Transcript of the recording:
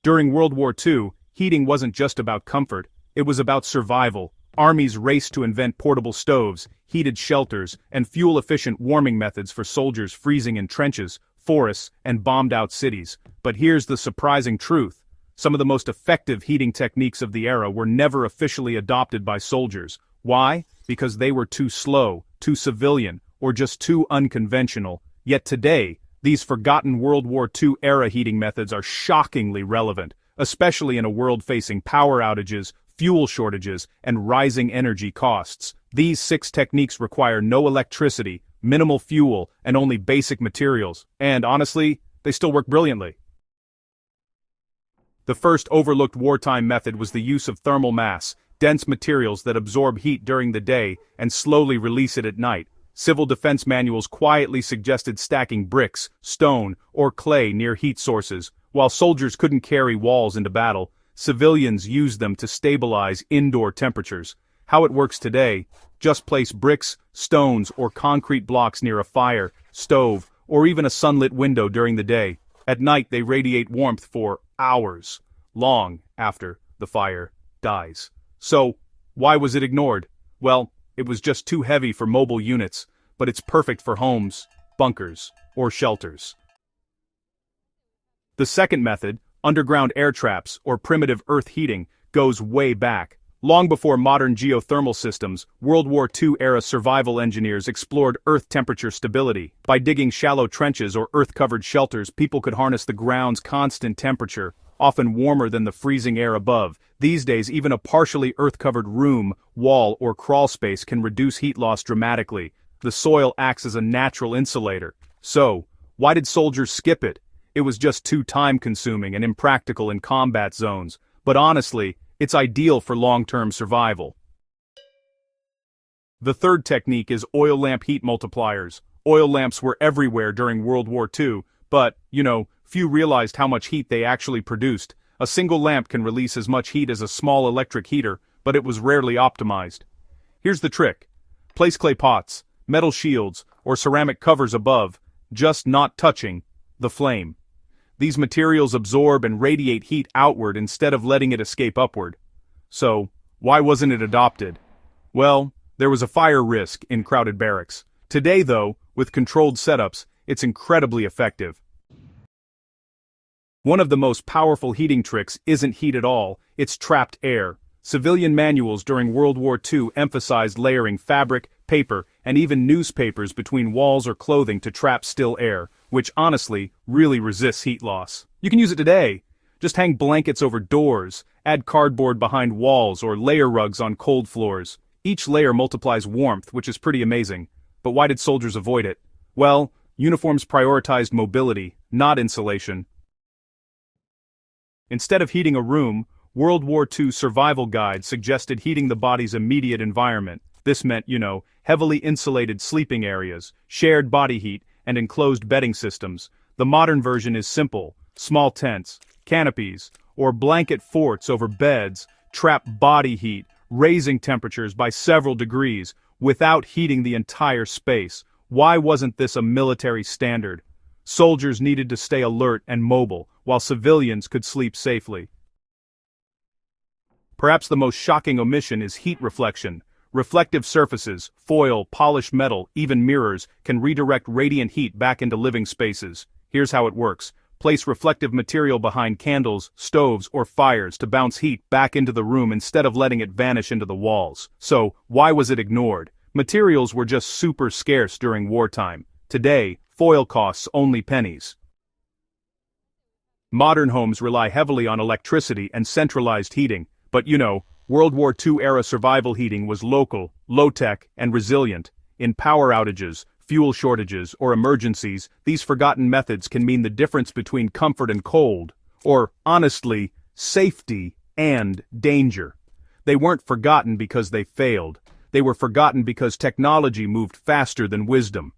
During World War II, heating wasn't just about comfort, it was about survival. Armies raced to invent portable stoves, heated shelters, and fuel-efficient warming methods for soldiers freezing in trenches, forests, and bombed-out cities. But here's the surprising truth. Some of the most effective heating techniques of the era were never officially adopted by soldiers. Why? Because they were too slow, too civilian, or just too unconventional. Yet today, these forgotten World War II-era heating methods are shockingly relevant, especially in a world facing power outages, fuel shortages, and rising energy costs. These 6 techniques require no electricity, minimal fuel, and only basic materials. And honestly, they still work brilliantly. The first overlooked wartime method was the use of thermal mass, dense materials that absorb heat during the day and slowly release it at night. Civil defense manuals quietly suggested stacking bricks, stone, or clay near heat sources. While soldiers couldn't carry walls into battle, civilians used them to stabilize indoor temperatures. How it works today: just place bricks, stones, or concrete blocks near a fire, stove, or even a sunlit window during the day. At night they radiate warmth for hours, long after the fire dies. So, why was it ignored? Well, it was just too heavy for mobile units, but it's perfect for homes, bunkers, or shelters. The second method, underground air traps or primitive earth heating, goes way back. Long before modern geothermal systems, World War II-era survival engineers explored earth temperature stability. By digging shallow trenches or earth-covered shelters, people could harness the ground's constant temperature, often warmer than the freezing air above. These days, even a partially earth-covered room, wall, or crawl space can reduce heat loss dramatically. The soil acts as a natural insulator. So, why did soldiers skip it? It was just too time-consuming and impractical in combat zones. But honestly, it's ideal for long-term survival. The third technique is oil lamp heat multipliers. Oil lamps were everywhere during World War II, but, few realized how much heat they actually produced. A single lamp can release as much heat as a small electric heater, but it was rarely optimized. Here's the trick. Place clay pots, metal shields, or ceramic covers above, just not touching the flame. These materials absorb and radiate heat outward instead of letting it escape upward. So, why wasn't it adopted? Well, there was a fire risk in crowded barracks. Today, though, with controlled setups, it's incredibly effective. One of the most powerful heating tricks isn't heat at all, it's trapped air. Civilian manuals during World War II emphasized layering fabric, paper, and even newspapers between walls or clothing to trap still air, which honestly really resists heat loss. You can use it today. Just hang blankets over doors, add cardboard behind walls, or layer rugs on cold floors. Each layer multiplies warmth, which is pretty amazing. But why did soldiers avoid it? Well, uniforms prioritized mobility, not insulation. Instead of heating a room, World War II survival guides suggested heating the body's immediate environment. This meant, heavily insulated sleeping areas, shared body heat, and enclosed bedding systems. The modern version is simple: small tents, canopies, or blanket forts over beds trap body heat, raising temperatures by several degrees without heating the entire space. Why wasn't this a military standard? Soldiers needed to stay alert and mobile, while civilians could sleep safely. Perhaps the most shocking omission is heat reflection. Reflective surfaces, foil, polished metal, even mirrors, can redirect radiant heat back into living spaces. Here's how it works. Place reflective material behind candles, stoves, or fires to bounce heat back into the room instead of letting it vanish into the walls. So, why was it ignored? Materials were just super scarce during wartime. Today, foil costs only pennies. Modern homes rely heavily on electricity and centralized heating, but World War II-era survival heating was local, low-tech, and resilient. In power outages, fuel shortages, or emergencies, these forgotten methods can mean the difference between comfort and cold, or, honestly, safety and danger. They weren't forgotten because they failed. They were forgotten because technology moved faster than wisdom.